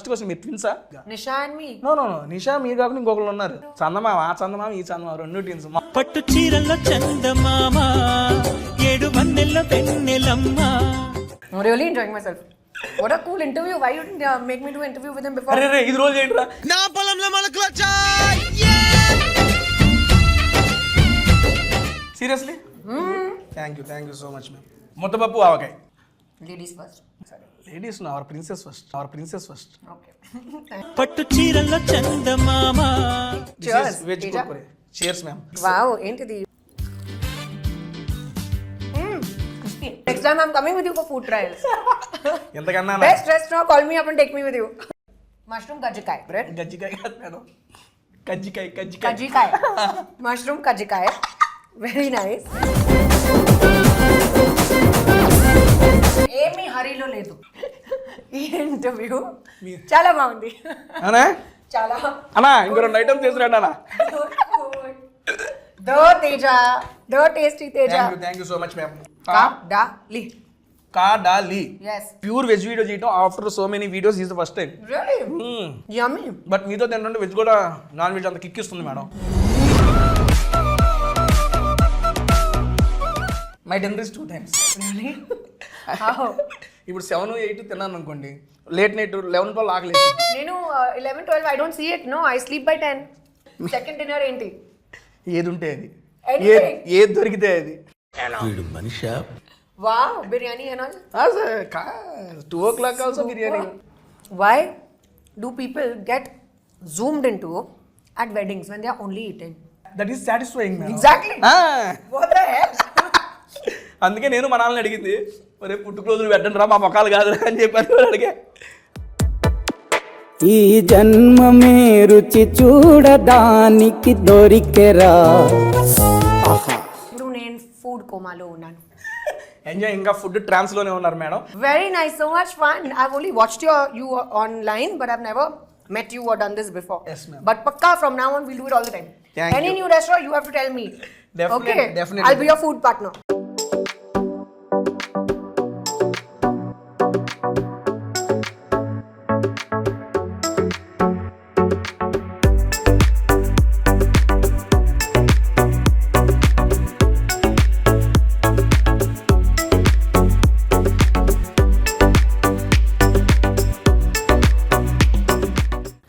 First question మీరు ట్విన్సా? Nisha and me. No no no, Nisha మీరు కాకుండా ఇంకొకరు ఉన్నారు. చందమామ, ఆ చందమామ ఈ చందమామ, రెండు ట్విన్స్. పట్టు చీరల్లో చందమామ, ఏడు వన్నెల వెన్నెలమ్మ. I'm really enjoying myself. What a cool interview. Why you didn't make me do an interview with him before? అరే ఇది రోజు ఏంట్రా? నా పొలంలో మొలకలొచ్చా. Seriously? Thank you so much ma'am. ముద్దపప్పు ఆవకాయ. Ladies first. Ladies our princess first. Okay. పట్టు చీరల్లో చందమామ. Cheers. Veg Teja. Kurkure. Cheers ma'am. Wow, ఏంటిది? Crispy. Next time I'm coming with you for food trials. ఎంతకన్నా Best restaurant, call me up and take me with you. Mushroom kajjikai, bread. గజ్జికాయ కాదు madam, కజ్జికాయ. Kajjikai. Mushroom kajjikai. Very nice. ఏమీ హరీలో లేదు ఈ interview. చాలా బాగుంది. అనా చాలా. అన్నా ఇంకో 2 ఐటమ్స్ తీసుకురండి అన్న. దో తేజ, దో tasty Teja. Thank you so much ma'am. కాడాలి. కాడాలి. Yes. ప్యూర్ వెజ్ వీడియో చేయటం after so many videos is the first time. Really? Yummy. But మీతో తింటుంటే వెజ్ కూడా నాన్ వెజ్ అంత కిక్ ఇస్తుంది madam. My dinner is 2 times. Really? How? ఇప్పుడు 7, 8 తిన్నాను అనుకోండి, లేట్ నైట్ 11, 12 ఆకలేదు. నేను 11, 12 I don't see it. No, I sleep by 10. Second dinner ఏంటి? ఏది ఉంటే అది, Anything. ఏది దొరికితే అది. వీడు Manisha. Wow, biryani and all. 2 o'clock also biryani. Why do people get zoomed into at weddings when they are only eating? That is satisfying madam. Exactly. What the hell? అందుకే నేను మా నాన్నని అడిగింది, ఒరే పుట్టుకు రోజులు పెట్టండి రా, మా మొక్కలు కాదు అని చెప్పాను. అడిగే ఈ జన్మమే రుచి చూడడానికి దొరికెరా. ఇప్పుడు నేను ఫుడ్ కోమాలో ఉన్నాను. ఎంజాయ్. ఇంకా ఫుడ్ ట్రాన్స్ లోనే ఉన్నారు madam. Very nice, so much fun. I've only watched you online, but I've never met you or done this before. Yes, ma'am. But pakka from now on we'll do it all the time. Thank Any you. new restaurant you have to tell me. Definitely, Okay. definitely. I'll be your food partner.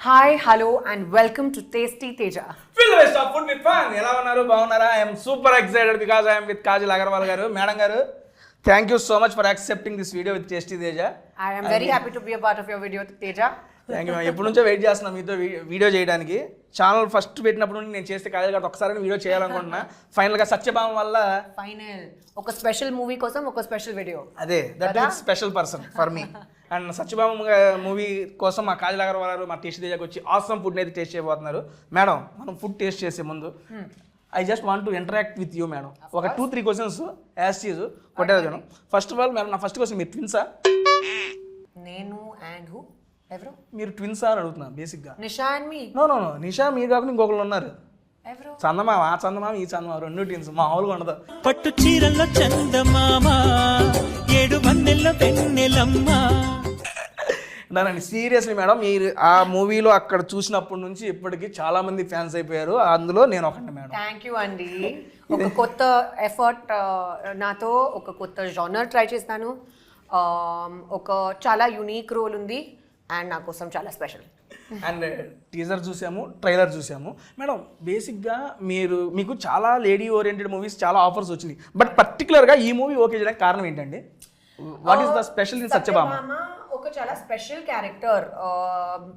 Hi, hello and welcome to Tasty Teja. Fill the best of food with fun. ఎలా ఉన్నారు? బాగున్నారా? I'm super excited because I'm with Kajal Agarwal గారు. Madam గారు, thank you so much for accepting this video with tasty Teja. I am very happy to be a part of your video, Teja. Thank you. ఎప్పటి నుంచో wait చేస్తున్నాం మీతో video చేయడానికి. Channel first పెట్టినప్పుడు నుండి నేను చేస్తే కాజల్ గారు ఒకసారి వీడియో చేయాలనుకుంటున్నా. ఫైనల్గా సత్యభామ వల్ల Final. ఒక స్పెషల్ మూవీ కోసం ఒక స్పెషల్ వీడియో. అదే that is special person for me. And Satyabhama movie కోసం మా కాజల్ అగర్వాల్ గారు మా టేస్ట్ తేజకి వచ్చి ఆసమ్ ఫుడ్ అయితే టేస్ట్ చేయబోతున్నారు. మేడం, మనం ఫుడ్ టేస్ట్ చేసే ముందు I just want to interact with you madam. ఒక 2-3 క్వశ్చన్స్ యాజ్ చీజ్ కొట్టేది madam. First of all madam, నా ఫస్ట్ క్వశ్చన్, మీరు ట్విన్సా? నేను అండ్ హూ? ఎవరు? మీరు ట్విన్సా అని అడుగుతున్నా బేసిక్గా. Nisha and me. No no no, Nisha మీరు కాకుండా ఇంకొకరు ఉన్నారు. ఎవరు? చందమామ, ఆ చందమామ ఈ చందమామ, రెండు ట్విన్స్. మామూలుగా ఉండదు. పట్టు చీరల్లో చందమామ, ఏడు వన్నెల వెన్నెలమ్మ. నానండి సీరియస్లీ మేడం, మీరు ఆ మూవీలో అక్కడ చూసినప్పటి నుంచి ఇప్పటికీ చాలా మంది ఫ్యాన్స్ అయిపోయారు. అందులో నేను ఒకటి మేడం. థ్యాంక్ యూ అండి. ఒక కొత్త ఎఫర్ట్ నాతో, ఒక కొత్త జానర్ ట్రై చేస్తాను. ఒక చాలా యూనిక్ రోల్ ఉంది అండ్ నా కోసం చాలా స్పెషల్. అండ్ టీజర్ చూసాము, ట్రైలర్ చూసాము మేడం. బేసిక్గా మీకు చాలా లేడీ ఓరియంటెడ్ మూవీస్ చాలా ఆఫర్స్ వచ్చినాయి, బట్ పర్టికులర్గా ఈ మూవీ ఓకే చేయడానికి కారణం ఏంటండి? What is the special in Satyabhama? ఒక చాలా స్పెషల్ క్యారెక్టర్.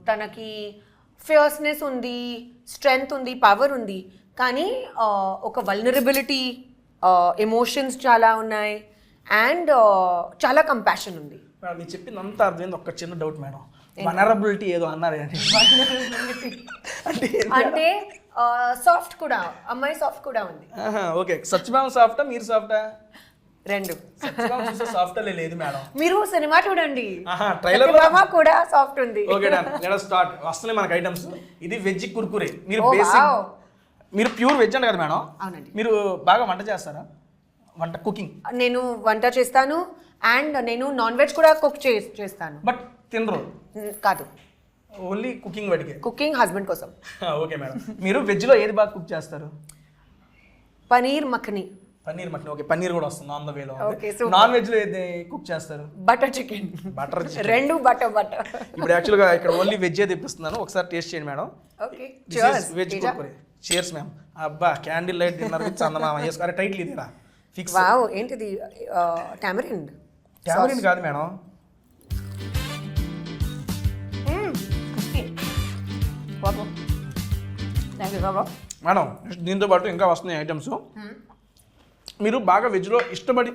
తనకి ఫియర్స్నెస్ ఉంది, స్ట్రెంగ్త్ ఉంది, పవర్ ఉంది, కానీ ఒక వల్నరబిలిటీ, ఎమోషన్స్ చాలా ఉన్నాయి అండ్ చాలా కంపాషన్ ఉంది. మేడం, మీరు చెప్పిందంతా అర్థమైంది. ఒక చిన్న డౌట్ మేడం, వనరబిలిటీ ఏదో అన్నారు అంటే సాఫ్ట్ కూడా, అమ్మాయి సాఫ్ట్ కూడా ఉంది. ఓకే, సత్యభామ సాఫ్టా మీరు సాఫ్టా? రెండు. సత్యభామ చూస్తే సాఫ్ట్ లేదు మేడం. మీరు సినిమా చూడండి, ట్రైలర్ కూడా సాఫ్ట్ ఉంది. Okay done, let's start. వస్తున్నాయి మనకి ఐటమ్స్. ఇది వెజ్ కుర్కురే. మీరు బేసిక్, మీరు ప్యూర్ వెజ్ అంట కదా మేడం? అవునండి. మీరు బాగా వంట చేస్తారా? వంట, కుకింగ్? నేను వంట చేస్తాను అండ్ నేను నాన్ వెజ్ కూడా కుక్ చేస్తాను. బట్ తినరు? కాదు, ఓన్లీ కుకింగ్ వాటికే. కుకింగ్ హస్బెండ్ కోసం. Okay madam. మీరు వెజ్లో ఏది బాగా కుక్ చేస్తారు? పనీర్ మఖని. పన్నీర్ మటన్. ఓకే, పన్నీర్ కూడా వస్తుంది ఆన్ ద వేలో. Okay, super. నాన్ వెజ్లో ఏది కుక్ చేస్తారు? Butter chicken. బటర్ రెండు బటర్. ఇప్పుడు యాక్చువల్గా ఇక్కడ ఓన్లీ వెజ్ తెప్పిస్తున్నాను, ఒకసారి టేస్ట్ చేయండి madam. Okay veg Kurkure. Cheers ma'am. అబ్బా, క్యాండిల్ లైట్ డిన్నర్ విత్ చందమామ వేసుకోవాలి. టైటిల్ ఇదేనా ఫిక్స్? వావ్, ఏంటిది? టామరిన్. టామరిన్ కాదు మేడం. మేడం దీంతో పాటు ఇంకా వస్తున్నాయి ఐటమ్స్. మీరు బాగా వెజ్లో ఇష్టపడి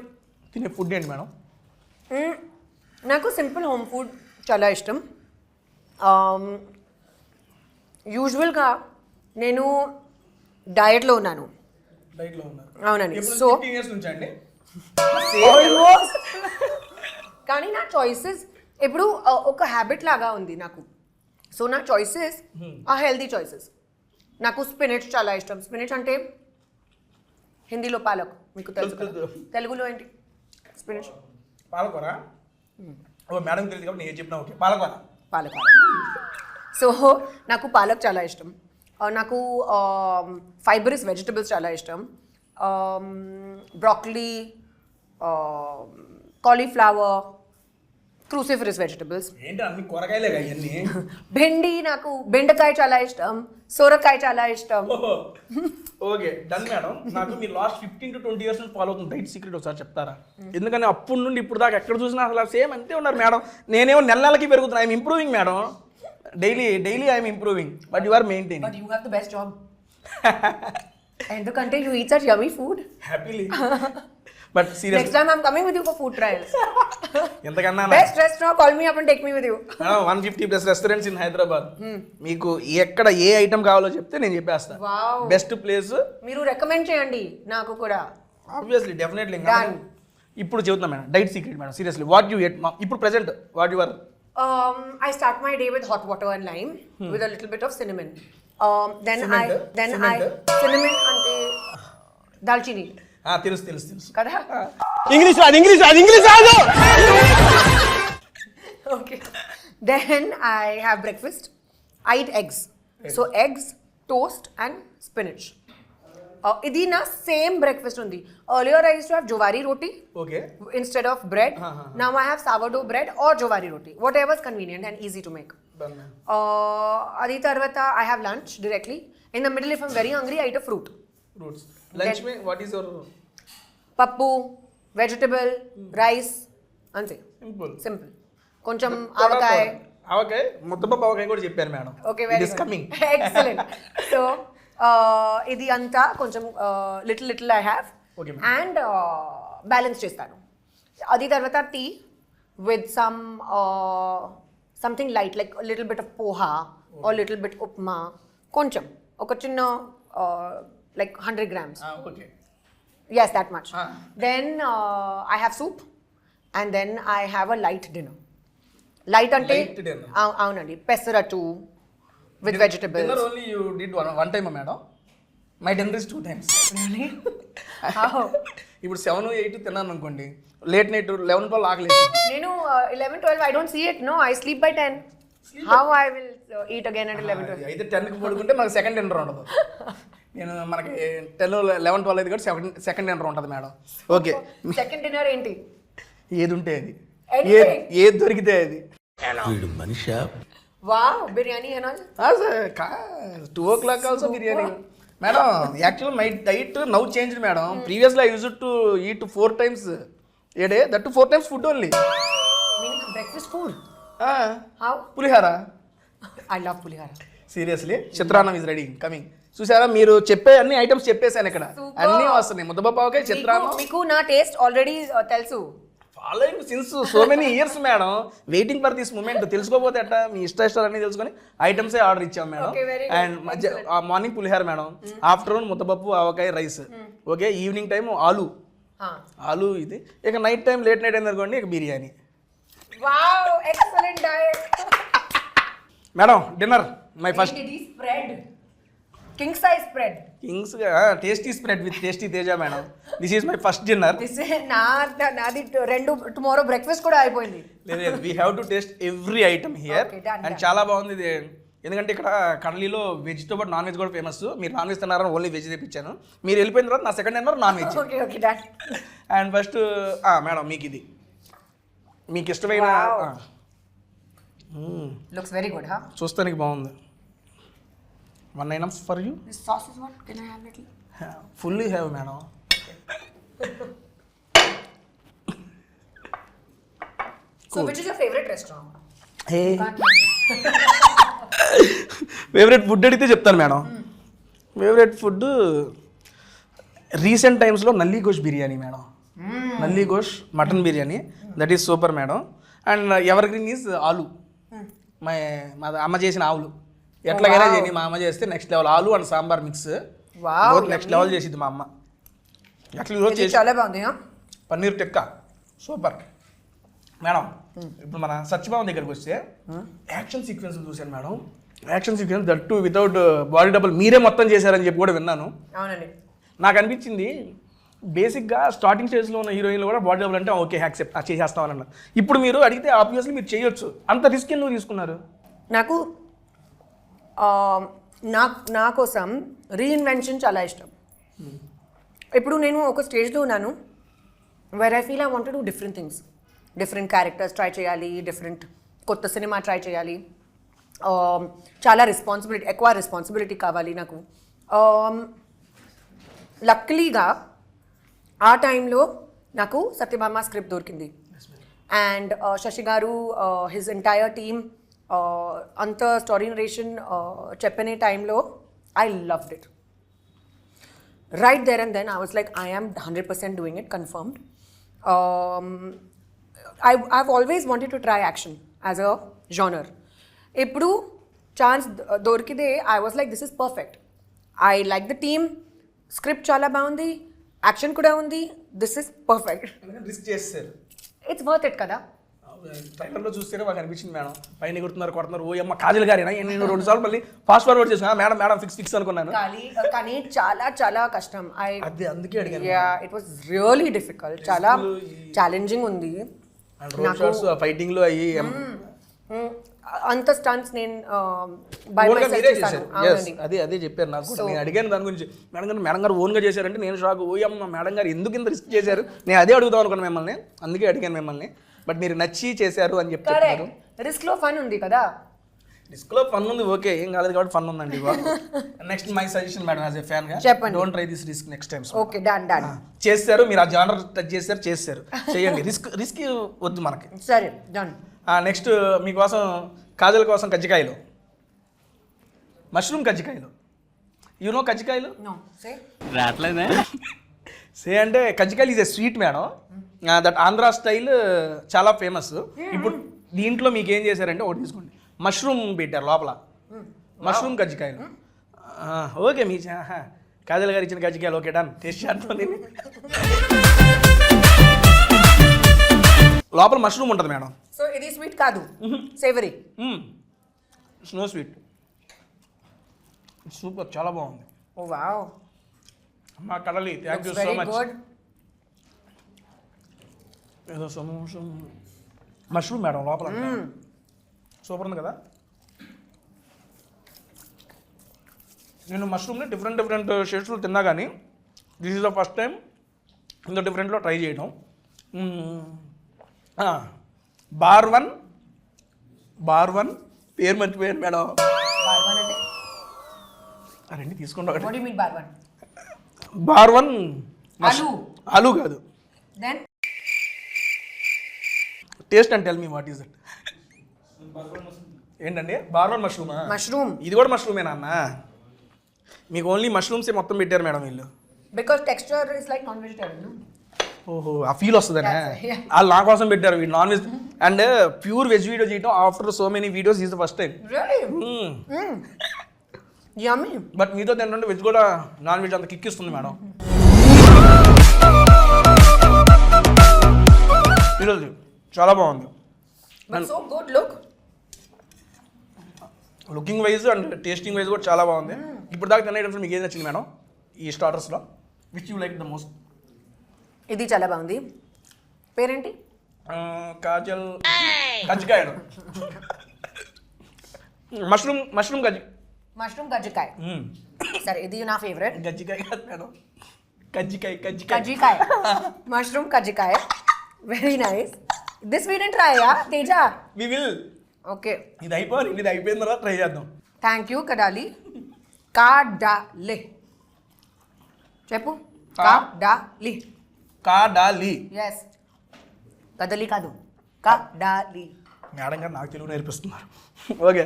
తినే ఫుడ్ ఏంటి మేడం? నాకు సింపుల్ హోమ్ ఫుడ్ చాలా ఇష్టం. యూజువల్గా నేను డయట్లో ఉన్నాను. డైట్లో ఉన్నారు. అవునండి. ఎప్పుడు సో 15 years నుంచి అండి? కానీ నా చాయిసెస్ ఇప్పుడు ఒక హ్యాబిట్ లాగా ఉంది నాకు. సో నా చాయిసెస్ ఆ హెల్తీ చాయిసెస్. నాకు స్పినచ్ చాలా ఇష్టం. స్పినచ్ అంటే హిందీలో పాలక్, మీకు తెలుసు కదా. తెలుగులో ఏంటి స్పినచ్? పాలకూర. ఓ మేడం తెలియదు కాబట్టి నేను చెప్పిన. ఓకే, పాలకూర. పాలక్. సో నాకు పాలక్ చాలా ఇష్టం. నాకు ఫైబరస్ వెజిటబుల్స్ చాలా ఇష్టం. Broccoli, cauliflower, cruciferous vegetables. ఏంటి అన్ని కూరగాయలే ఇవన్నీ? బెండి, నాకు బెండకాయ చాలా ఇష్టం. సొరకాయ చాలా ఇష్టం. Okay, done madam. నాకు మీరు లాస్ట్ 15 to 20 years నుంచి ఫాలో అవుతుంది డైట్ సీక్రెట్ ఒకసారి చెప్తారా? ఎందుకని అప్పటి నుండి ఇప్పుడు దాకా ఎక్కడ చూసినా అసలు సేమ్ అంతే ఉన్నారు మేడం. నేనేమో నెలకి పెరుగుతున్నా. I'm improving madam. Daily I'm improving, but you are maintaining. But you have the best job. ఎందుకంటే you eat such yummy food. Happily. But serious, next time I'm coming with you for food trials. ఎంతకన్నా best restaurant, call me up and take me with you. 150+ restaurants in Hyderabad. మీకు ఎక్కడ ఏ item కావాలో చెప్తే నేను చెప్పేస్తాను. Wow. Best place మీరు recommend చేయండి నాకు కూడా. Obviously, definitely. ఇప్పుడు చెబుతున్నా madam diet secret madam. Seriously, what you at ఇప్పుడు present what your? I start my day with hot water and lime with a little bit of cinnamon. Then Cement? I cinnamon ante dalchini తెలుసు kada. English రాదు. Okay. Then I have breakfast. I eat eggs. So eggs, toast and spinach. Idi na same breakfast undi. Earlier I used to have jowari roti okay. instead of bread. Now I have sourdough bread or jowari roti, whatever is convenient and easy to make. Done ma'am. Adi tarvata I have lunch directly. In the middle, if I'm very hungry, I eat a fruit. Fruits. Lunch May what is your? Pappu, vegetable, rice, ante. Simple. Koncham avakaya. ఆవకాయ, ముద్దపప్పు ఆవకాయ కూడా చెప్పారు madam. Okay, very it is good. Coming. Excellent. So, idi anta koncham little I have. Okay, ma'am. And balance chestanu. Adi tarvata tea with something light, like a little bit of poha or little bit upma. Koncham. Oka chinna like 100 grams. Okay. Yes, that much. Then I have soup and then I have a light dinner. Light ante Light dinner. avunandi pesaratu with vegetables. Dinner only you did one time madam. My dinner is 2 times. Really? How? ఇప్పుడు 7, 8 తిన్నాను అనుకోండి, late night 11, 12 ఆకలి. Nenu 11, 12 I don't see it. No, I sleep by 10. How I will eat again at 11, 12? అయితే 10కి పడుకుంటే మనకి second dinner ఉండదు. నేను మనకి 10, 11, 12 అయితే కూడా సెకండ్ డిన్నర్ ఉంటుంది madam. Okay, Second dinner enti? ఏది ఉంటే అది, Anything. ఏది దొరికితే అది. వీడు Manisha? Wow, biryani and all? 2 o'clock also biryani madam. Actual my diet now changed madam. Previously I used to eat 4 times a day, that too 4 times food only. Meaning breakfast food? Ah, How? Pulihora. I love pulihara. Seriously, చిత్రాన్నం is ready coming. చూసారా, మీరు చెప్పే అన్ని items చెప్పేశాను ఇక్కడ. Super. అన్నీ వస్తున్నాయి. ముద్దపప్పావకాయ, చిత్రాన్నం. మీకు నా టేస్ట్ ఆల్రెడీ తెలుసు. Following since so many years madam. Waiting for this moment. తెలుసుకోపోతే ఎట్లా? మీ ఇష్టాలు అన్నీ తెలుసుకొని ఐటమ్సే ఆర్డర్ ఇచ్చాం madam. Okay, very good. And morning పులిహార మేడం, ఆఫ్టర్నూన్ ముద్దపప్పు ఆవకాయ రైస్. ఓకే, ఈవినింగ్ టైం ఆలు ఇది. ఇక నైట్ టైం లేట్ నైట్ అయింది అనుకోండి, ఇక biryani. Wow, excellent diet. Madam dinner my first. It is spread. King size spread. Kings tasty spread with tasty Teja madam. This is my first dinner. నాది 2 tomorrow breakfast కూడా అయిపోయింది. లేదు we have to taste every item here. Okay, done, and done. చాలా బాగుంది ఇది. ఎందుకంటే ఇక్కడ కర్లీలో వెజ్తో పాటు నాన్ వెజ్ కూడా ఫేమస్. మీరు నాన్ వెజ్ తిన్నారని ఓన్లీ వెజ్ తెప్పించాను. మీరు వెళ్ళిపోయిన తర్వాత నా second dinner non veg. Okay okay done. And first madam మీకు ఇది మీకు ఇష్టమైన Wow. Looks very good. చూస్తానికి బాగుంది. 1 items for you. This sauce is what can I have little? Fully have madam. So which is your favourite restaurant? Favourite food అడిగితే చెప్తాను madam. Favourite food recent టైమ్స్లో నల్లి గోష్ biryani madam. Nalli gosht mutton biryani that is super madam. And evergreen is aloo. మా అమ్మ చేసిన ఆవులు ఎట్లాగైనా చేయని మా అమ్మ చేస్తే నెక్స్ట్ లెవెల్. ఆలు and sambar mix next level చేసిద్ది మా అమ్మ. అట్లా ఈరోజు చేసి చాలా బాగుంది. Paneer tikka super madam. ఇప్పుడు మన సత్యభామ దగ్గరికి వస్తే యాక్షన్ సీక్వెన్స్ చూశాను madam. Action sequence that too without body double మీరే మొత్తం చేశారని చెప్పి కూడా విన్నాను. అవునండి. నాకు అనిపించింది బేసిక్గా స్టార్టింగ్ స్టేజ్లో ఉన్న హీరోయిన్లు కూడా బాడీ డబుల్ అంటే ఓకే యాక్సెప్ట్ చేసేస్తామని అన్నారు. ఇప్పుడు మీరు అడిగితే ఆబ్వియస్లీ మీరు చేయొచ్చు. అంత రిస్క్ ఎందుకు తీసుకున్నారు? నాకు నా కోసం రీఇన్వెన్షన్ చాలా ఇష్టం. ఇప్పుడు నేను ఒక స్టేజ్లో ఉన్నాను where I feel I want to do different things. Different characters try చేయాలి, డిఫరెంట్ కొత్త సినిమా ట్రై చేయాలి. చాలా ఎక్కువ రెస్పాన్సిబిలిటీ కావాలి నాకు. లక్కలీగా ఆ టైంలో నాకు సత్యభామ స్క్రిప్ట్ దొరికింది. అండ్ శశి గారు హిజ్ ఎంటైర్ టీమ్ అంత స్టోరీ నరేషన్ చెప్పిన టైంలో I loved it. Right there and then I was like I am 100% doing it confirmed. I've always wanted to try action as a genre. ఇప్పుడు chance దొరికితే I was like this is perfect. I like the team, script చాలా బాగుంది, action కూడా ఉంది. This is perfect. Risk చేస్తారు. It's worth it కదా. ట్రైలర్లో చూస్తేనే మాకు అనిపించింది మేడం. పైన కొడుతున్నారు ఓ అమ్మ కాజల్ గారి. నేను 2 సార్లు మళ్ళీ ఫాస్ట్ ఫార్వర్డ్ చేసిన మేడం ఫిక్స్ అనుకున్నాను. కానీ చాలా చాలా కష్టం. అదే అందుకే అడిగాను. It was really difficult. చాలా ఛాలెంజింగ్ ఉంది. ఫైటింగ్ లో అయ్యి అంత స్టంట్స్ నేను అదే చెప్పారు నాకు. నేను అడిగాను దాని గురించి. మేడం గారు ఓన్గా చేశారంటే నేను షాక్. ఓయమ్మ మేడం గారు ఎందుకు ఇంత రిస్క్ చేశారు? నేను అదే అడుగుదాం అనుకున్నాను మిమ్మల్ని. అందుకే అడిగాను మిమ్మల్ని. బట్ మీరు నచ్చి చేశారు అని చెప్తారు. రిస్క్ లో ఫన్ ఉంది కదా. రిస్క్ లో ఫన్ ఉంది, ఓకే, ఏం కాలేదు కాబట్టి ఫన్ ఉందండి. Next my suggestion madam as a fan గా చెప్పండి. Don't try this risk next time. Okay done done. చేస్తారు మీరు, ఆ జానర్ టచ్ చేశారు చేయండి. రిస్క్ వద్దు మనకి. సరే డన్. నెక్స్ట్ మీకోసం కాజల్ కోసం కజ్జికాయలు, మష్రూమ్ కజ్జికాయలు. యూనో కజ్జికాయలు? రావట్లేదా? సే అంటే కజ్జికాయలు is a sweet madam. That Andhra style చాలా ఫేమస్. ఇప్పుడు దీంట్లో మీకు ఏం చేశారంటే ఒకటి తీసుకోండి, మష్రూమ్ పెట్టారు లోపల. మష్రూమ్ కజ్జికాయలు. ఓకే మీ కాజల్ గారు ఇచ్చిన కజ్జికాయలు ఓకే డన్. టేస్ట్ చేస్తాను. లోపల మష్రూమ్ ఉంటుంది మేడం. సో ఇది స్వీట్ కాదు, సేవరీ. Snow sweet. సూపర్, చాలా బాగుంది. ఓ వావ్. మా కడలి థ్యాంక్ యూ సో మచ్. ఏదో మష్రూమ్ మేడం లోపల సూపర్ ఉంది కదా. నేను మష్రూమ్ని డిఫరెంట్ షేడ్స్లో తిన్నా కానీ this is the first time ఇంత డిఫరెంట్లో ట్రై చేయడం. బార్ వన్ పేరు మర్చిపోయాను మేడం. రండి తీసుకోండి ఒకటి. బార్ వన్ ఆలు కాదు. Then taste and tell me what is that. ఏంటండి బార్ వన్ మష్రూమ్? ఇది కూడా మష్రూమేనా అన్న? మీకు ఓన్లీ మష్రూమ్సే మొత్తం పెట్టారు మేడం వీళ్ళు. Because texture is like non vegetarian. ఓహో, ఆ ఫీల్ వస్తుందనే వాళ్ళు నా కోసం పెట్టారు. వీళ్ళు non veg and pure veg video చేయడం after so many videos is the first time. Yummy. But మీతో తింటుంటే వెజ్ కూడా నాన్ వెజ్ అంత కిక్ ఇస్తుంది మేడం. ఈరోజు చాలా బాగుంది. So good looking wise and tasting wise కూడా చాలా బాగుంది. ఇప్పుడు దాకా తిన్న ఐటమ్స్ మీకు ఏది నచ్చింది మేడం ఈ స్టార్టర్స్లో which you like the most? ఇది చాలా బాగుంది. పేరేంటి? కాజల్ కజ్జికాయ మష్రూమ్ కజ్జికాయ. సరే, ఇది నా ఫేవరెట్. గజ్జికాయ కాదు మేడం, కజ్జికాయ కజ్జికాయ. మష్రూమ్ కజ్జికాయ, very nice. This we didn't try Teja. We will. Okay, ఇది అయిపోయిన తర్వాత ట్రై చేద్దాం. Thank you కడాలి. కాడాలి చెప్పు. కాడాలి. ఎస్, కదలి కాదు, కాడాలి. మేడం గారు నాకు తెలుగు నేర్పిస్తున్నారు. ఓకే,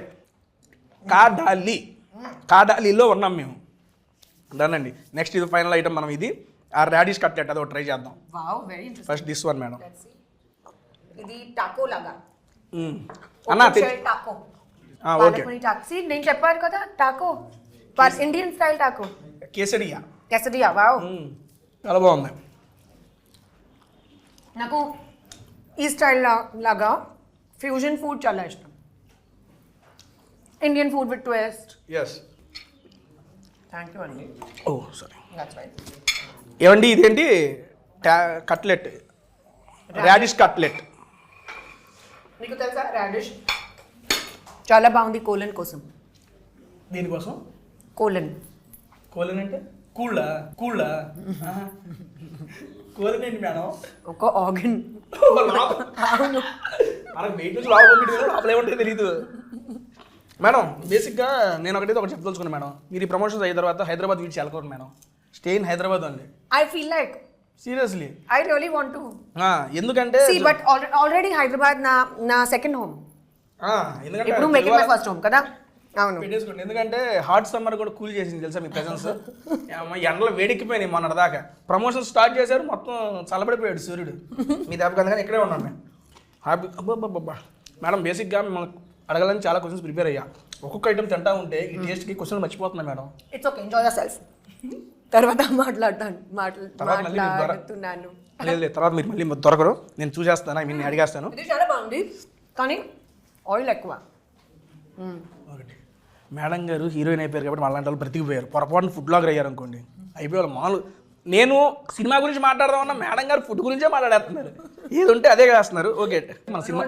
కాడాలిలో ఉన్నాం మేము. దానండి నెక్స్ట్ ఇది ఫైనల్ ఐటమ్. మనం ఇది ఆ రాడిష్ కట్లెట్ అది ఒకటి ట్రై చేద్దాం. Wow, very interesting. First this one madam. ఇది టాకో లాగా. అన్నా టాకో. ఓకే, నేను చెప్పాను కదా, Taco Indian style Taco. కేసడియా. Wow, చాలా బాగుంది. నాకు ఈ స్టైల్ లాగా ఫ్యూజన్ ఫుడ్ చాలా ఇష్టం. Indian food with twist. Yes. Thank you అండి. Oh sorry. That's right. ఏమండి ఇదేంటి కట్లెట్, రాడిష్ కట్లెట్. మీకు తెలుసా రాడిష్ చాలా బాగుంది కోలన్ కోసం. దీనికోసం కోలన్ అంటే కూళ్ళ కోలన్ ఏంటి మేడం? ఒక ఆర్గన్. అవును, మనకు వెయిట్ నుంచి లోపల ఏముంటే తెలీదు మేడం. బేసిక్గా నేను ఒకటి చెప్పదలుచుకున్నాను మేడం. మీరు ఈ ప్రమోషన్స్ అయిన తర్వాత హైదరాబాద్ వీడ్చి వెళ్ళకూడదు madam. Stay in Hyderabad only. I feel like seriously I really want to. ఎందుకంటే బట్ ఆల్రెడీ హైదరాబాద్ నా సెకండ్ హోమ్. ఎందుకంటే ఇప్పుడు make it my first home కదా. అవును, పెట్టేసుకోండి. ఎందుకంటే హాట్ సమ్మర్ కూడా కూల్ చేసింది తెలుసా మీ ప్రెజెన్స్. ఎండలో వేడెక్కిపోయినాయి మొన్నటి దాకా. ప్రమోషన్ స్టార్ట్ చేశారు, మొత్తం చల్లబడిపోయాడు సూర్యుడు. మీ దెబ్బకి అందుకని ఇక్కడే ఉన్నాను నేను హ్యాపీ. అబ్బా మేడం, బేసిక్గా మిమ్మల్ని అడగాలని చాలా క్వశ్చన్స్ ప్రిపేర్ అయ్యా. ఒక్కొక్క ఐటమ్ తింటా ఉంటే ఈ టేస్ట్కి క్వశ్చన్ మర్చిపోతున్నా madam. It's okay, enjoy yourself. తర్వాత మాట్లాడుతున్నాను. లేదు, తర్వాత మీరు మళ్ళీ దొరకరు. నేను చూసేస్తాను, నేను అడిగేస్తాను. ఇది చాలా బాగుంది కానీ ఆయిల్ ఎక్కువ. ఒకటి మేడం గారు హీరోయిన్ అయిపోయారు కాబట్టి వాళ్ళంటి వాళ్ళు బ్రతికిపోయారు. పొరపాటున ఫుడ్ బ్లాగర్ అయ్యారు అనుకోండి, అయిపోయారు మామూలు. నేను సినిమా గురించి మాట్లాడదామన్నా మేడం గారు ఫుడ్ గురించే మాట్లాడేస్తున్నారు. ఏది ఉంటే అదే చేస్తున్నారు. ఓకే, మన సినిమా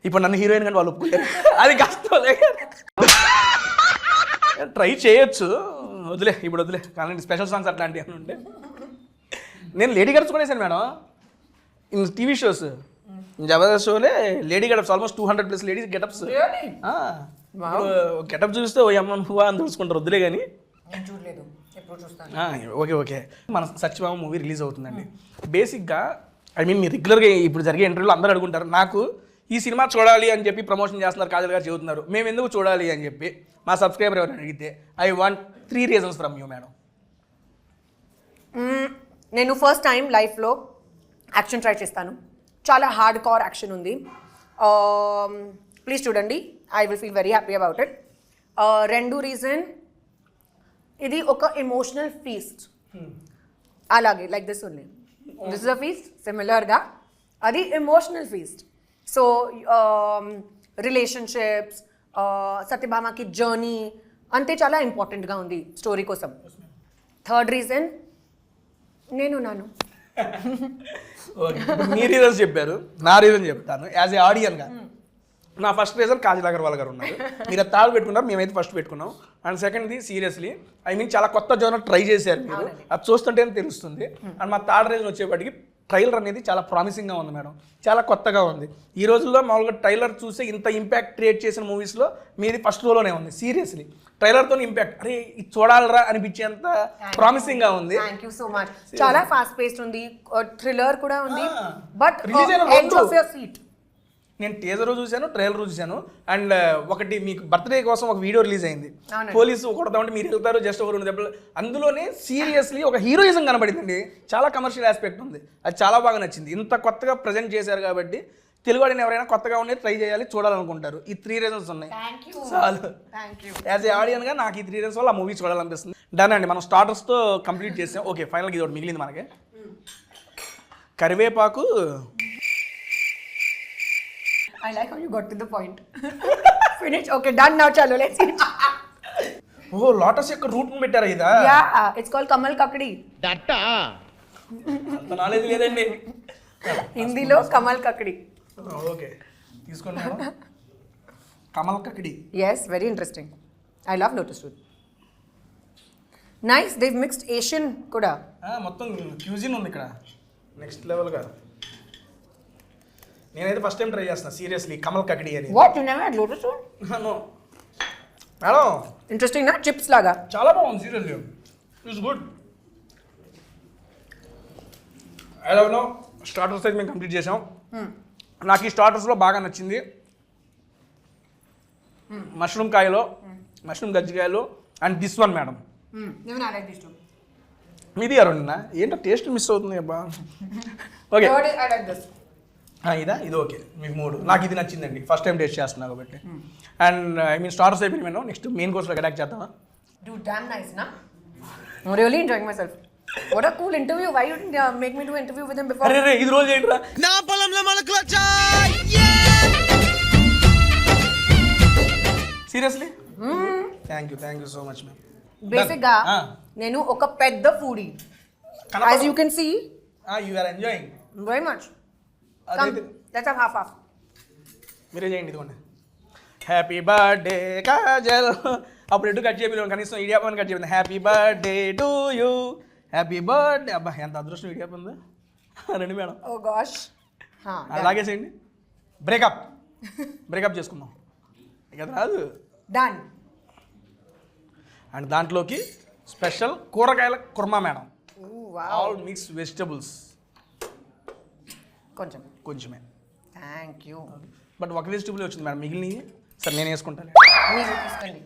ఇప్పుడు నన్ను హీరోయిన్ కానీ వాళ్ళు ఒప్పుకుంటారు, అది కష్టం. ట్రై చేయొచ్చు, ఇప్పుడు వదిలే. కానీ స్పెషల్ సాంగ్స్ అట్లాంటివి అని ఉంటే నేను లేడీ గడప్స్ కొనేసాను madam. In TV shows Jabardasth షోలే lady getups almost 200+ ladies getups. Getup చూస్తే ఓ అమ్మ నువ్వా అని తెలుసుకుంటారు. వద్దులే కానీ. ఓకే, మన సత్యభామ మూవీ రిలీజ్ అవుతుందండి. బేసిక్గా మీరు రెగ్యులర్గా ఇప్పుడు జరిగే ఇంటర్వ్యూలో అందరూ అడుగుంటారు, నాకు ఈ సినిమా చూడాలి అని చెప్పి ప్రమోషన్ చేస్తున్నారు, కాజల్ గారు చెబుతున్నారు, మేము ఎందుకు చూడాలి అని చెప్పి మా సబ్స్క్రైబర్ ఎవరైనా అడిగితే I want 3 reasons from you madam. నేను ఫస్ట్ టైం లైఫ్లో యాక్షన్ ట్రై చేస్తాను. చాలా హార్డ్ కోర్ యాక్షన్ ఉంది. ప్లీజ్ చూడండి, I will feel very happy about it. రెండో రీజన్, ఇది ఒక ఎమోషనల్ ఫీస్ట్. అలాగే like this only, this is a feast సిమిలర్గా, అది ఎమోషనల్ ఫీస్ట్. సో రిలేషన్షిప్స్, సత్యభామకి జర్నీ అంతే చాలా ఇంపార్టెంట్గా ఉంది స్టోరీ కోసం. థర్డ్ రీజన్, నేను నాను. మీ రీజన్స్ చెప్పారు, నా రీజన్ చెప్తాను. యాజ్ ఏ ఆడియన్గా నా ఫస్ట్ రీజన్ కాజల్ అగర్వాల్ గారు ఉన్నారు. మీరు అది థర్డ్ పెట్టుకున్నారు, మేమైతే ఫస్ట్ పెట్టుకున్నాం. అండ్ సెకండ్ది సీరియస్లీ చాలా కొత్త జోనర్ ట్రై చేశారు మీరు, అది చూస్తుంటేనే తెలుస్తుంది. అండ్ మా థర్డ్ రీజన్ వచ్చేప్పటికి ట్రైలర్ అనేది చాలా ప్రామిసింగ్గా ఉంది మేడం, చాలా కొత్తగా ఉంది. ఈ రోజుల్లో మామూలుగా ట్రైలర్ చూస్తే ఇంత ఇంపాక్ట్ క్రియేట్ చేసిన మూవీస్లో మీది ఫస్ట్ రోలోనే ఉంది. సీరియస్లీ ట్రైలర్తో ఇంపాక్ట్, అరే ఇది చూడాలరా అనిపించేంత ప్రామిసింగ్గా ఉంది. Thank you so much. చాలా ఫాస్ట్ పేస్డ్ ఉంది, థ్రిల్లర్ కూడా ఉంది. But release of your seat. నేను టీజర్ చూశాను, ట్రైలర్ చూశాను. అండ్ ఒకటి మీకు బర్త్డే కోసం ఒక వీడియో రిలీజ్ అయింది, పోలీసు కొడతామంటే మీరు వెళ్తారు జస్ట్ ఒక 2 దెబ్బలు. అందులోనే సీరియస్లీ ఒక హీరోయిజం కనబడిందండి, చాలా కమర్షియల్ ఆస్పెక్ట్ ఉంది, అది చాలా బాగా నచ్చింది. ఇంత కొత్తగా ప్రజెంట్ చేశారు కాబట్టి తెలుగువాడిని ఎవరైనా కొత్తగా ఉండేది ట్రై చేయాలి, చూడాలనుకుంటారు. ఈ 3 reasons ఉన్నాయి చాలు. యాజ్ ఏ ఆడియన్గా నాకు ఈ 3 reasons వల్ల ఆ మూవీ చూడాలనిపిస్తుంది. డన్ అండి, మనం స్టార్టర్స్తో కంప్లీట్ చేసాం. ఓకే, ఫైనల్గా ఇది ఒకటి మిగిలింది మనకి, కరివేపాకు. I like how you got to the point. Finish. Okay, done now. Chalo, let's eat. Oh lotus యొక్క రూట్ పెట్టారా ఇదా? Yeah it's called kamal kakdi. అంత నాలెడ్జ్ లేదండి. హిందీలో కమల్ కకడి. ఓకే తీసుకోండి madam. Kamal kakdi. Yes, very interesting. I love lotus root. Nice, they've mixed Asian kuda. మొత్తం cuisine ఉంది ఇక్కడ నెక్స్ట్ లెవెల్గా. నేనైతే ఫస్ట్ టైం ట్రై చేస్తున్నా సీరియస్లీ కమల్ కకడి అని. What? You never had lotus root? No madam Interesting, na? Chips laga. చాలా బాగుంది seriously. It's good. I love no starters అయితే మేము కంప్లీట్ చేసాం. నాకు ఈ స్టార్టర్స్లో బాగా నచ్చింది మష్రూమ్ కాయలో, మష్రూమ్ గజ్జికాయలు and this one madam. Even I like these two. మీది అరుణ్నా ఏంటో టేస్ట్ మిస్ అవుతుంది అబ్బా. Okay Third is I like this. ఇదా ఇది ఓకే మీకు 3. నాకు ఇది నచ్చిందండి ఫస్ట్ టైం టేస్ట్ చేస్తున్నా కాబట్టి. అండ్ ఐ మీన్ స్టార్టర్స్ అయిపోయింది మేము. నెక్స్ట్ మెయిన్ కోర్స్లో అటాక్ చేద్దామా? Dude, damn nice, na? I'm really enjoying myself. What a cool interview. Why you didn't make me do an interview with him before? అరే రే ఇది రోజు ఏంట్రా? నా పొలంలో మొలకలు seriously thank you so much ma'am. Basic ga, nenu oka pedda foodie. As you can see, you are enjoying. very much. Come, అదైతే let's have half. మీరే చేయండి ఇదిగోండి. Happy birthday Kajal. అప్పుడు ఎటు కట్ చేయలేదు కనీసం ఇడియాపని కట్ చేయలేదు. Happy birthday to you, happy birthday. అబ్బా ఎంత అదృష్టం ఇడియాప ఉంది. రండి మేడం Oh gosh. లాగేసేయండి. బ్రేకప్ చేసుకుందాం ఇక రాదు. Done. అండ్ దాంట్లోకి స్పెషల్ కూరగాయల కుర్మా madam. Ooh, wow. All mix vegetables కొంచెమే. Thank you. బట్ ఒక వెజిటబుల్ వచ్చింది మేడం, మిగిలినవి సరే నేను వేసుకుంటాను. మీరు తీసుకోండి.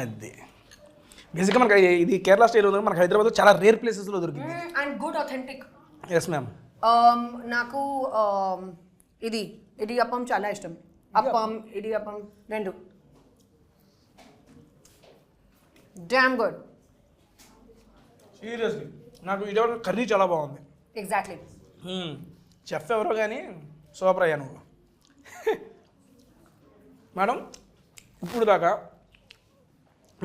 అది బేసిక్గా మనకి ఇది కేరళ స్టైల్ ఉంది. మనకి హైదరాబాద్లో చాలా రేర్ ప్లేసెస్లో దొరికింది. And good authentic. Yes ma'am. నాకు ఇది ఇడియప్పం చాలా ఇష్టం. అప్పం ఇడియప్పం రెండు. Damn good. సీరియస్లీ నాకు ఇటీవల కర్రీ చాలా బాగుంది. ఎగ్జాక్ట్లీ. చెఫ్ ఎవరో కానీ సూపర్ అయ్యా నువ్వు. మేడం ఇప్పుడు దాకా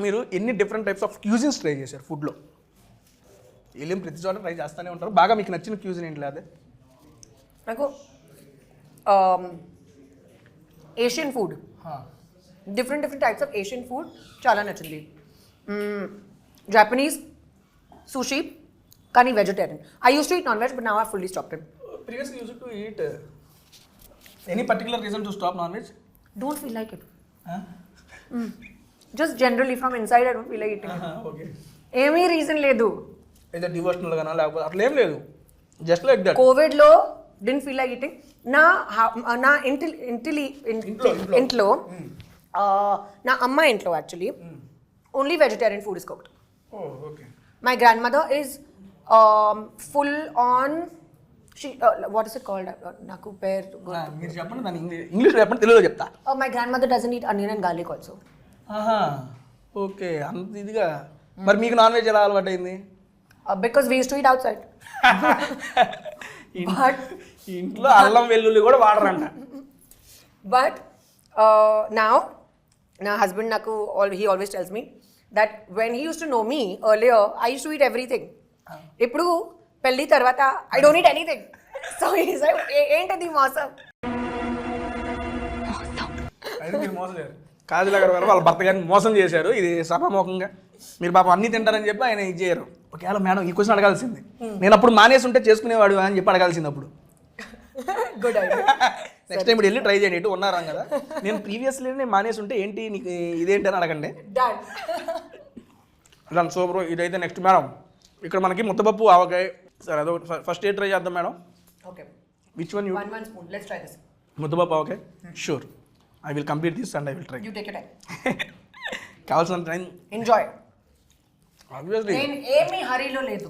మీరు ఎన్ని different types of cuisines try చేశారు ఫుడ్లో? వెళ్ళి ప్రతి చోట ట్రై చేస్తూనే ఉంటారు. బాగా మీకు నచ్చిన క్యూజిన్ ఏంటి? అదే నాకు Asian food, different types of Asian food చాలా నచ్చింది. జాపనీస్ sushi కానీ vegetarian. I use to eat non veg but now I fully stopped it. Previously used to eat. Any particular reason to stop non veg? Don't feel like it. Just generally from inside I don't feel like ఇటింగ్. Okay. ఏమీ reason లేదు. ఏదో devotional గానా లేకపోతే అట్లా ఏం లేదు, just like that. కోవిడ్లో didn't feel like eating. నా ఇంట్లో నా అమ్మ ఇంట్లో actually only vegetarian food is cooked. Okay. My grand mother is full on what is it called? నాకు పేరు. మీరు చెప్పండి దాని ఇంగ్లీష్ చెప్పండి, తెలుగులో చెప్తా. My grand mother doesn't eat onion and garlic also. Okay అంత ఇదిగా. మరి మీకు నాన్ వెజ్ ఎలా అలవాటు అయింది? Because we use to eat out side. But ఇంట్లో అల్లం వెల్లుల్లి కూడా వాడరంట. బట్ నౌ నా హస్బెండ్ నాకు he always tells me that when he used to know me earlier I used to eat everything. ఇప్పుడు పెళ్ళి తర్వాత I don't eat anything. So he's like ఏంటది మోసం? అయితే మీరు మోసం చేశారు. కాజల్ అగర్వాల్ వాళ్ళ భర్త గారిని మోసం చేశారు. ఇది సభాముఖంగా మీరు పాపం అన్నీ తింటారని చెప్పి ఆయన ఇది చేయరు. ఒకవేళ మేడం ఈ క్వశ్చన్ అడగాల్సింది, నేను అప్పుడు మానేసి ఉంటే చేసుకునేవాడు అని చెప్పి అడగాల్సింది అప్పుడు. Good idea. నెక్స్ట్ టైం ఇప్పుడు వెళ్ళి ట్రై చేయండి. ఇటు ఉన్నారా కదా, నేను ప్రీవియస్లీ నేను మానేసి ఉంటే ఏంటి నీకు ఇదేంటి అని అడగండి. డన్. సో బ్రో ఇదైతే నెక్స్ట్ మేడం ఇక్కడ మనకి ముద్దపప్పు ఆవకాయ. సరే అదో ఫస్ట్ ఏ ట్రై చేద్దాం madam. Okay. Which one you? one spoon. Let's try this. ముద్దపప్పు ఆవకాయ. Sure I will complete this and I will try. You take your time. కావాల్సిన టైం Enjoy. ఆబ్వియస్లీ. నేను ఏమీ హరీలో లేదు.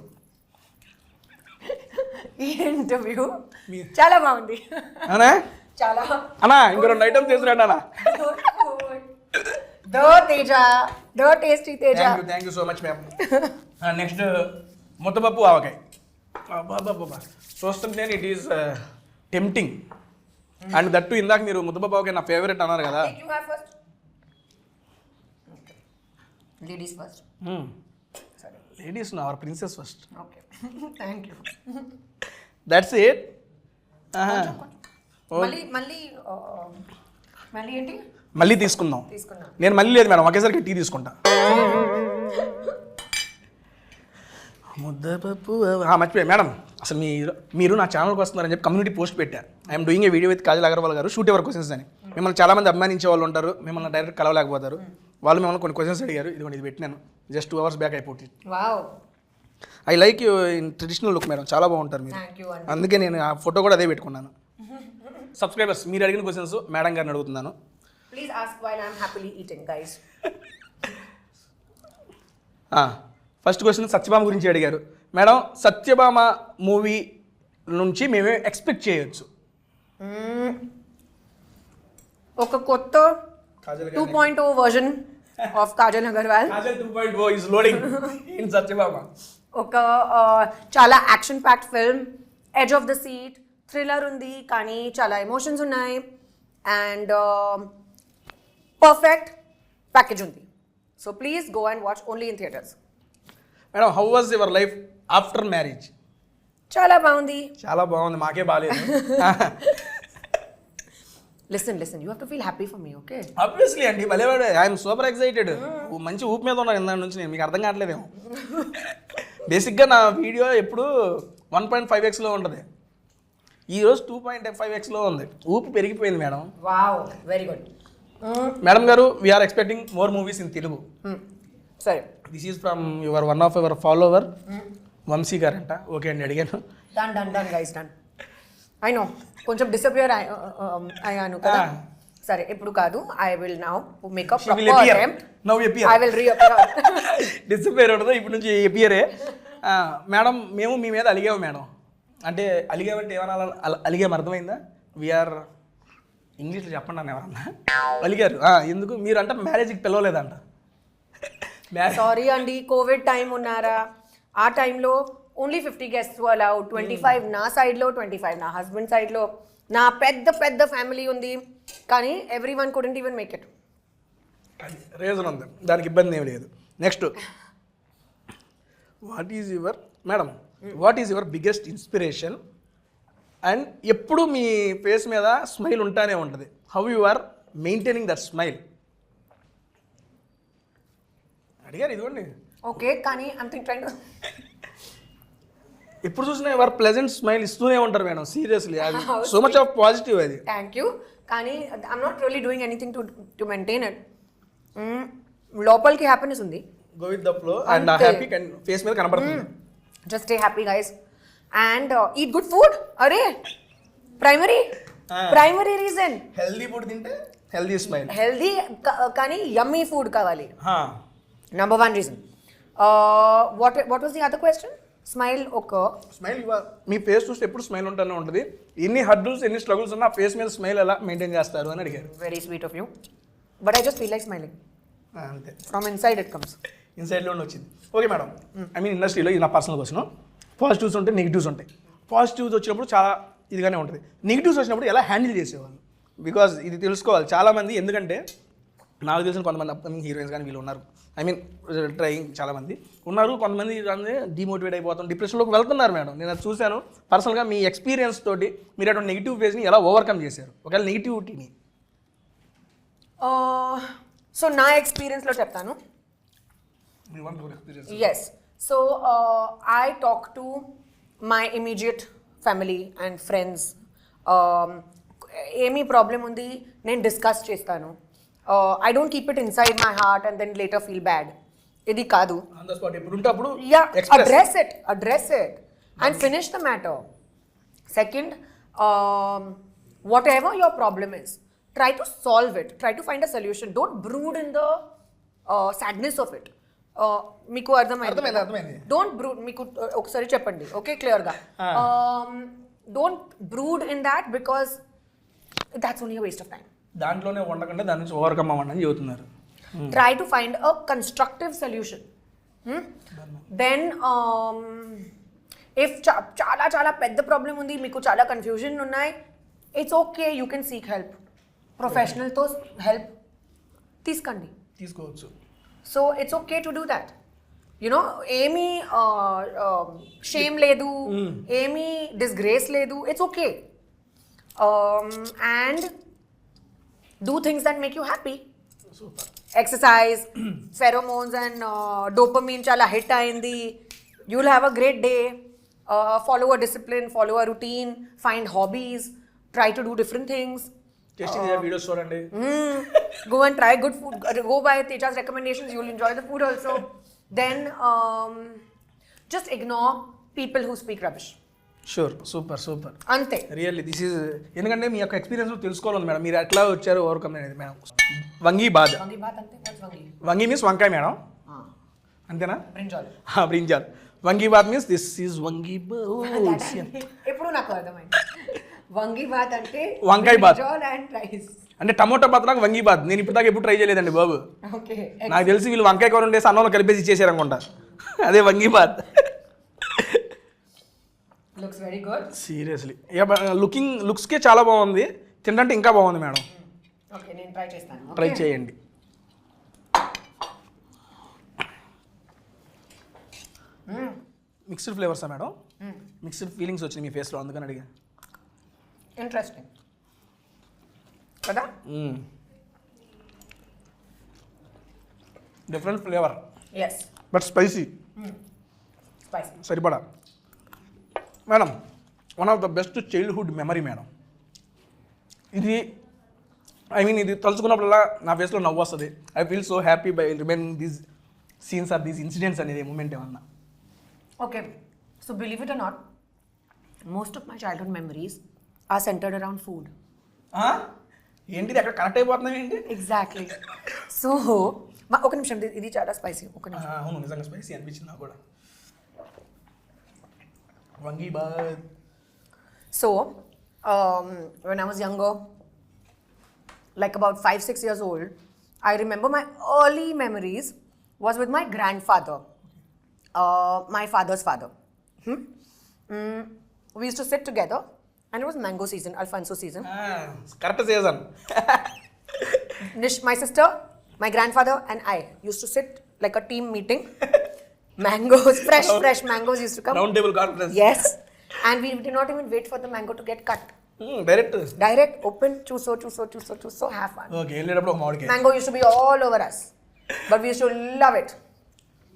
ఈ ఇంటర్వ్యూ చాలా బాగుంది. అనా చాలా. అన్నా ఇంకో 2 ఐటమ్స్ చేసిరాడు అన్న. దో తేజ, దో tasty Teja. Thank you so much ma'am. Next ముద్దపప్పు ఆవకాయ. బాబా చూస్తుంటే it is tempting. And that ఇందాక మీరు ముద్దబాబుకి నా ఫేవరెట్ అన్నారు కదా. You have first. Okay. Ladies first. Ladies our princess first. Okay. Thank you. That's it. మళ్ళీ ఏంటి మళ్ళీ తీసుకుందాం. తీసుకున్నా. నేను మళ్ళీ లేదు మేడం, ఒకేసారికి టీ తీసుకుంటా. ముద్దపప్పు మర్చిపోయా మేడం, అసలు మీరు నా ఛానల్కి వస్తున్నారని చెప్పి కమ్యూనిటీ పోస్ట్ పెట్టా. I'm doing a video with Kajal Agarwal గారు, షూట్ ఎవర్ క్వశ్చన్స్ అని. మిమ్మల్ని చాలామంది అభిమానించే వాళ్ళు ఉంటారు, మిమ్మల్ని డైరెక్ట్ కలవలేకపోతారు. వాళ్ళు మిమ్మల్ని కొన్ని క్వశ్చన్స్ అడిగారు, ఇదిగోండి ఇది పెట్టినాను, జస్ట్ 2 hours బ్యాక్ అయిపోతుంది. Wow, I like you in traditional look madam, చాలా బాగుంటారు మీరు. థ్యాంక్ యూ అండి. అందుకే నేను ఆ ఫోటో కూడా అదే పెట్టుకున్నాను. సబ్స్క్రైబర్స్ మీరు అడిగిన క్వశ్చన్స్ మేడం గారిని అడుగుతున్నాను. Please ask while I am happily eating guys. First question Satyabhama గురించి అడిగారు మేడం. సత్యభామ మూవీ నుంచి మేమే ఎక్స్పెక్ట్ చేయొచ్చు? ఒక కొత్త 2.0 version of Kajal Agarwal. Kajal 2.0 is loading in Satyabhama. ఒక చాలా action packed film, edge of the seat, thriller ఉంది కానీ చాలా ఎమోషన్స్ ఉన్నాయి, అండ్ పర్ఫెక్ట్ ప్యాకేజ్ ఉంది. So please go and watch only in theatres. Madam, how was your life after marriage? చాలా బాగుంది. చాలా బాగుంది, మాకే బాగాలేదు. Listen you have to feel happy for me, okay? Obviously అండి, భలేవాడు. I'm super excited. మంచి ఊపు మీద ఉన్నాను ఇందా నుంచి నేను, మీకు అర్థం కావట్లేదేమో. బేసిక్గా నా వీడియో ఎప్పుడు 1.5x ఉంటుంది, ఈరోజు 2.5x ఉంది. ఊపు పెరిగిపోయింది మేడం. Wow, very good. మేడం గారు, we're expecting more movies in Telugu. సరే, this is from your one of your follower Vamshi గారంట. ఓకే అండి, అడిగాను. Done guys, done. I know కొంచెం డిసపియర్ అయ్యాను కదా. సరే, ఇప్పుడు కాదు, I will now make a proper attempt. Now appear. I will reappear. Disappear ఉండదు, ఇప్పుడు నుంచి అపియరే. మేడం, మేము మీ మీద అలిగాము మేడం. అంటే అలిగామంటే ఏమన్నా అలిగాము అర్థమైందా? వీఆర్ ఇంగ్లీష్లో చెప్పండి అని ఎవరన్నా అలిగారు. ఎందుకు మీరు అంటే మ్యారేజ్కి పిలవలేదంట. సారీ అండి, కోవిడ్ టైం ఉన్నారా, ఆ టైంలో ఓన్లీ 50 guests అలౌడ్. 25 నా సైడ్లో, 25 నా హస్బెండ్ సైడ్లో. నా పెద్ద ఫ్యామిలీ ఉంది, కానీ everyone couldn't even make it. Reason ఉంది, దానికి ఇబ్బంది ఏమి లేదు. Next, what is your biggest inspiration? And ఎప్పుడు మీ ఫేస్ మీద స్మైల్ ఉంటానే ఉంటుంది. How you are maintaining that smile అడిగారు. ఇదిగోండి. ఓకే, కానీ ట్రైన్ ఎప్పుడు చూసినా ఎవరు ప్లెజెంట్ స్మైల్ ఇస్తూనే ఉంటారు మేడం. సీరియస్లీ, అది సో మచ్ ఆఫ్ పాజిటివ్. అది థ్యాంక్ యూ, కానీ I'm not really doing anything to maintain it. లోపలికి హ్యాపీనెస్ ఉంది, go with the flow, and happy face మీద కనబడుతుంది. Just stay happy guys and eat good food. అరే, primary reason. Healthy food తింటే healthy smile. Healthy కానీ యమ్మీ food కావాలి. Number 1 reason. What was the other question? Smile. Smile me face చూస్తే ఎప్పుడు smile ఉంటూనే ఉంటుంది. ఎన్ని హర్డల్స్, ఎన్ని స్ట్రగుల్స్ ఉన్నా ఫేస్ మీద స్మైల్ ఎలా మెయింటైన్ చేస్తారు అని అడిగారు. Very sweet of you. But I just feel like smiling. అంతే, From inside it comes. ఇన్సైడ్లోనే వచ్చింది. ఓకే మేడం, ఐ మీన్ ఇండస్ట్రీలో ఇది నా పర్సనల్ క్వశ్చన్. పాజిటివ్స్ ఉంటాయి, నెగిటివ్స్ ఉంటాయి. పాజిటివ్స్ వచ్చినప్పుడు చాలా ఇదిగానే ఉంటుంది, నెగిటివ్స్ వచ్చినప్పుడు ఎలా హ్యాండిల్ చేసేవాళ్ళు? బికాజ్ ఇది తెలుసుకోవాలి చాలామంది. ఎందుకంటే నాకు తెలిసిన కొంతమంది అప్కమింగ్ హీరోయిన్స్ కానీ వీళ్ళు ఉన్నారు, ఐ మీన్ ట్రైయింగ్ చాలామంది ఉన్నారు. కొంతమంది డిమోటివేట్ అయిపోతాం, డిప్రెషన్లోకి వెళ్తున్నారు మేడం. నేను అది చూశాను పర్సనల్గా. మీ ఎక్స్పీరియన్స్ తోటి మీరు అటువంటి నెగిటివ్ ఫేస్ని ఎలా ఓవర్కమ్ చేశారు, ఒకవేళ నెగిటివిటీని? సో నా ఎక్స్పీరియన్స్లో చెప్తాను. Yes. So I talk to my immediate family and friends. ఏమీ ప్రాబ్లం ఉంది నేను డిస్కస్ చేస్తాను. I don't keep it inside my heart and then later feel bad. ఇది కాదు. On the spot ఎప్పుడు ఉంటే అప్పుడు address it and finish the matter. Second, whatever your problem is, try to solve it. Try to find a solution. Don't brood in the sadness of it. మీకు అర్థమైంది. Don't brood. మీకు ఒకసారి చెప్పండి, okay, క్లియర్గా. Don't brood in that because that's only waste of time. దాంట్లోనే ఉండకుండా దాని నుంచి ఓవర్కమ్ అవ్వండి అని చెబుతున్నారు. Try to find a constructive solution. Then if చాలా పెద్ద ప్రాబ్లం ఉంది, మీకు చాలా కన్ఫ్యూజన్ ఉన్నాయి, it's okay, you can seek help. ప్రొఫెషనల్తో హెల్ప్ తీసుకోండి. తీసుకోవచ్చు. So it's okay to do that. You know ఏమీ షేమ్ లేదు, ఏమీ డిస్గ్రేస్ లేదు. It's okay. And do things that make you happy. Super. Exercise, pheromones and dopamine చాలా hit అయింది. You will have a great day. Follow a discipline, follow a routine, find hobbies, try to do different things. Tasty videos చూడండి. Go and try good food. Go by Teja's recommendations, you will enjoy the food also. Then just ignore people who speak rubbish. Sure. Super super. అంతే. Really this is, ఎందుకంటే మీ యొక్క experience తెలుసుకోవాలి madam. మీరు ఎట్లా వచ్చారు overcome అనేది madam. వంగి బాద్. వంగి బాత్ అంటే what's వంగి? వంగి మీన్స్ వంకాయ మేడం, అంతేనా? బ్రింజాల్. బ్రింజాల్. వంగి బాత్ మీన్స్ దిస్ ఈజ్ వంగి బాత్. ఇప్పుడు నాకు అర్థమైంది. వంగి బాత్ అంటే వంకాయ బాత్. Brinjal and rice. అంటే టమోటా బాత్ నాకు వంగి బాత్. నేను ఇప్పుడు దాకా ఎప్పుడు ట్రై చేయలేదండి బాబు. ఓకే. నాకు తెలిసి వీళ్ళు వంకాయ కూర ఉండేసి అన్నంలో కలిపేసి ఇచ్చేసారు అనుకుంటా. అదే vangi bath. Looks very good. Seriously లుక్స్కే చాలా బాగుంది. తింటే ఇంకా బాగుంది మేడం. ఓకే, నేను ట్రై చేస్తాను. ట్రై చేయండి. మిక్స్డ్ ఫ్లేవర్సా మేడం? మిక్స్డ్ ఫీలింగ్స్ వచ్చినాయి మీ ఫేస్లో, అందుకని అడిగా. ఇంట్రెస్టింగ్ కదా? Different flavour yes, but spicy. Spicy. సరిపడా madam. One of the best childhood memory madam ఇది. ఇది తలుచుకున్నప్పుడల్లా నా ఫేస్లో నవ్వు వస్తుంది. I feel so happy by remaining these scenes or these incidents అనేది మూమెంట్ ఏమన్నా. Okay, so believe it or not, most of my childhood memories are centered around food. ఏంటిది అక్కడ కనెక్ట్ అయిపోతున్నాయి ఏంటి? Exactly. So, ఒక నిమిషం, ఇది చాలా స్పైసీ. ఒక నిమిషం. అవును, నిజంగా స్పైసీ అనిపించింది నాకు కూడా. వంగి bath. So, when I was younger, like about 5-6 years old, I remember my early memories was with my grandfather. My father's father. We used to sit together, and it was mango season, Alfonso season. Correct season. My sister, my grandfather, and I used to sit like a team meeting. Mangoes, fresh mangoes used to come. Round table conference. Yes, and we did not even wait for the mango to get cut. Direct open, choose, have fun. Okay, వెళ్ళేటప్పుడు ఒక మామిడికాయ. Mango used to be all over us, but we used to love it.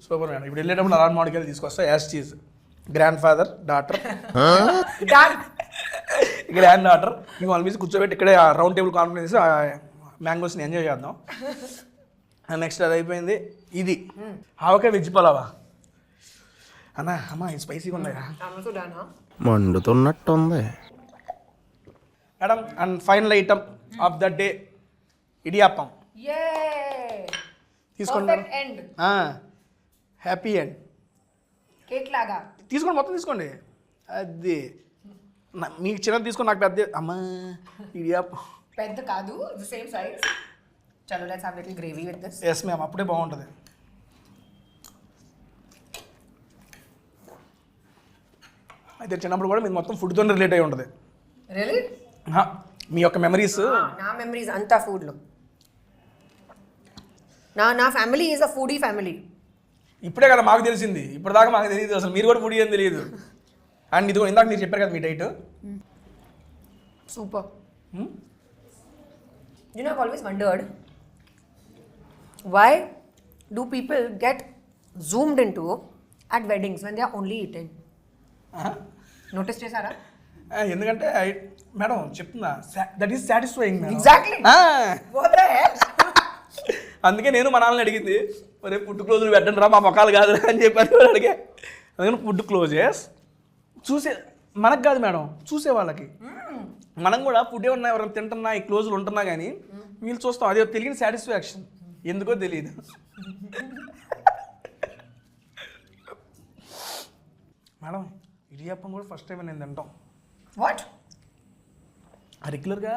Super madam. ఇప్పుడు వెళ్ళేటప్పుడు అలాంటి మామిడికాయలు తీసుకొస్తా. యాస్ చీజ్ grandfather daughter granddaughter మీకు వాళ్ళ మీద కూర్చోబెట్టి ఇక్కడే రౌండ్ టేబుల్ కాన్ఫరెన్స్ మ్యాంగోస్ని ఎంజాయ్ చేద్దాం. నెక్స్ట్ అది అయిపోయింది. ఇది ఆవకాయ వెజ్ పలావా అమ్మా, ఇది స్పైసీగా ఉన్నాయా? మండుతున్నట్టుంది madam. And final item of the day idiyappam. తీసుకోండి. Happy end. కేక్ లాగా తీసుకోండి, మొత్తం తీసుకోండి. అది మీకు చిన్నది తీసుకోండి, నాకు పెద్ద. అమ్మా, ఇడియాప్పం పెద్ద కాదు, సేమ్ సైజ్. చలో, let's have little gravy with this. Yes ma'am, అప్పుడే బాగుంటుంది. అయితే చిన్నప్పుడు కూడా మీరు మొత్తం ఫుడ్తో రిలేట్ అయి ఉంటుంది. రియల్లీ? మీ యొక్క మెమరీస్. నా మెమరీస్ అంతా ఫుడ్లో. నా family is a foodie family. ఇప్పుడే కదా మాకు తెలిసింది, ఇప్పుడు దాకా మాకు తెలియదు అసలు. మీరు కూడా ఫుడీ అని తెలియదు. అండ్ ఇది కూడా ఇందాక మీరు చెప్పారు కదా మీ diet. Super. You know, I've always wondered, why do people get zoomed into at weddings when they are only eating? Notice చేశారా? ఎందుకంటే మేడం చెప్తున్నా, that is satisfying madam. Exactly. What the heck? అందుకే నేను మా నాన్నని అడిగింది, మరి ఫుడ్ క్లోజులు పెట్టండి రా, మా మొక్కలు కాదు అని చెప్పారు. అడిగే అందుకని ఫుడ్ క్లోజెస్ చూసే మనకు కాదు మేడం, చూసే వాళ్ళకి. మనం కూడా ఫుడ్ ఏమన్నా ఎవరైనా తింటున్నా, ఈ క్లోజులు ఉంటున్నా కానీ వీళ్ళు చూస్తాం. అదే తెలియని సాటిస్ఫాక్షన్, ఎందుకో తెలియదు. మేడం, ఇడియాప్పం కూడా ఫస్ట్ టైం నేను తింటాం. What? రెగ్యులర్గా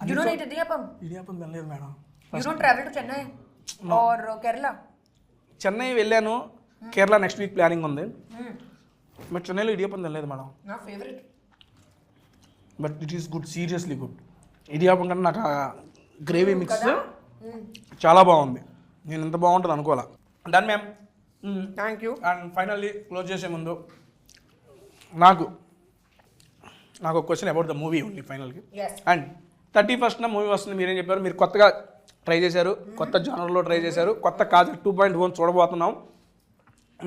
You don't eat idiyappam? Idiyappam తినలేదు madam. You don't travel to Chennai or Kerala? Chennai వెళ్ళాను, కేరళ నెక్స్ట్ వీక్ ప్లానింగ్ ఉంది. బట్ చెన్నైలో ఇడియాప్పం తినలేదు మేడం. నా favourite. But it is good, seriously good. Idiyappam కన్నా నాకు ఆ గ్రేవీ మిక్స్ చాలా బాగుంది. నేను ఇంత బాగుంటుంది అనుకోవాలా. Done ma'am. Thank you. And finally close చేసే ముందు నాకు ఒక క్వశ్చన్ అబౌట్ ద మూవీ ఉంది ఫైనల్కి. Yes. అండ్ 31st మూవీ వస్తుంది, మీరేం చెప్పారు? మీరు కొత్తగా ట్రై చేశారు, కొత్త జానర్లో ట్రై చేశారు, కొత్త కాజల్ 2.1 చూడబోతున్నాం,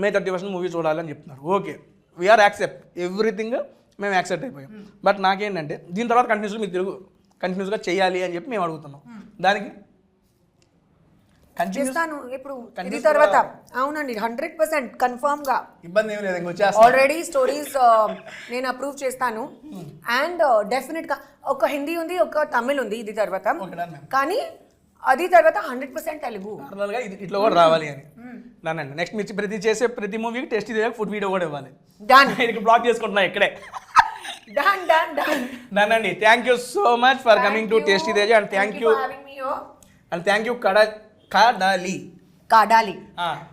May 31st మూవీ చూడాలని చెప్తున్నారు. ఓకే, వీఆర్ యాక్సెప్ట్ ఎవ్రీథింగ్, మేము యాక్సెప్ట్ అయిపోయాం. బట్ నాకేంటంటే దీని తర్వాత కంటిన్యూస్గా చేయాలి అని చెప్పి మేము అడుగుతున్నాం. దానికి చేస్తాను ఇప్పుడు ఇది తర్వాత. అవునండి, 100% కన్ఫర్మ్ గా. ఇబ్బంది ఏమి లేదు, ఇంకొచ్చేస్తా. ఆల్రెడీ స్టోరీస్ నేను అప్రూవ్ చేస్తాను. అండ్ డెఫినెట్ గా ఒక హిందీ ఉంది, ఒక తమిళ్ ఉంది ఇది తర్వాత. Okay, done, ma'am. కానీ అది తర్వాత 100% తెలుగు. నార్మల్గా ఇది ఇట్లా కూడా రావాలి అని దానండి. నెక్స్ట్ మీరు చేసే ప్రతి మూవీకి టేస్ట్ ఇదే ఫుడ్ వీడియో కూడా ఇవ్వాలి. డన్ ఇది బ్లాక్ చేసుకుంటున్నా ఇక్కడే. డన్ డన్ డన్ డన్ అండి. Thank you so much for coming to tasty Teja. And thank you Kadali.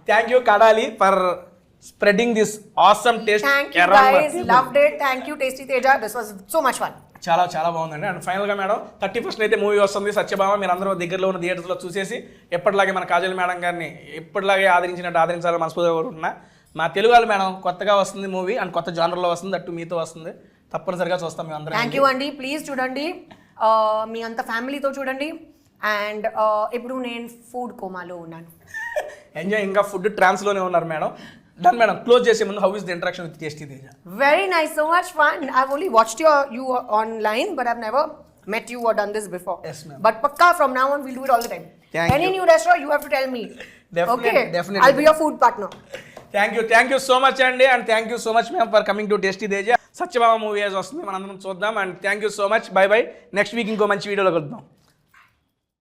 Thank you Kadali for spreading this awesome taste. Thank you guys, loved it. Thank you Tasty Teja, this was so much fun. చాలా చాలా బాగుందండి. And ఫైనల్గా madam 31st అయితే movie వస్తుంది సత్యభామ. మీరు అందరూ దగ్గరలో ఉన్న థియేటర్స్లో చూసేసి ఎప్పటిలాగే మన కాజల్ మేడం గారిని ఎప్పటిలాగే ఆదరించినట్టు ఆదరించాలని మనస్ఫూర్తిగా కోరుకుంటున్నా. మా తెలుగు వాళ్ళు మేడం కొత్తగా వస్తుంది మూవీ, అండ్ కొత్త జానర్లో వస్తుంది, అట్టు మీతో వస్తుంది, తప్పనిసరిగా చూస్తాం మేము అందరం. థ్యాంక్ యూ అండి. ప్లీజ్ చూడండి, మీ అంత ఫ్యామిలీతో చూడండి. అండ్ ఇప్పుడు నేను ఫుడ్ కోమాలో ఉన్నాను. ఎంజాయ్. ఇంకా ఫుడ్ ట్రాన్స్లోనే ఉన్నారు మేడం. Done madam. క్లోజ్ చేసే ముందు how is the interaction with tasty Teja? Very nice, so much fun. I've only watched you online, but I've never met you or done this before. Yes, ma'am. But pakka from now on we'll do it all the time. Any new restaurant you have to tell me. Definitely, Okay, definitely. I'll be your food partner. Thank you so much అండి. And thank you so much ma'am for coming to tasty Teja. Satyabhama movie వస్తుంది, మనందరం చూద్దాం. And thank you so much. Bye bye. Next week ఇంకో మంచి వీడియోలో కలుద్దాం.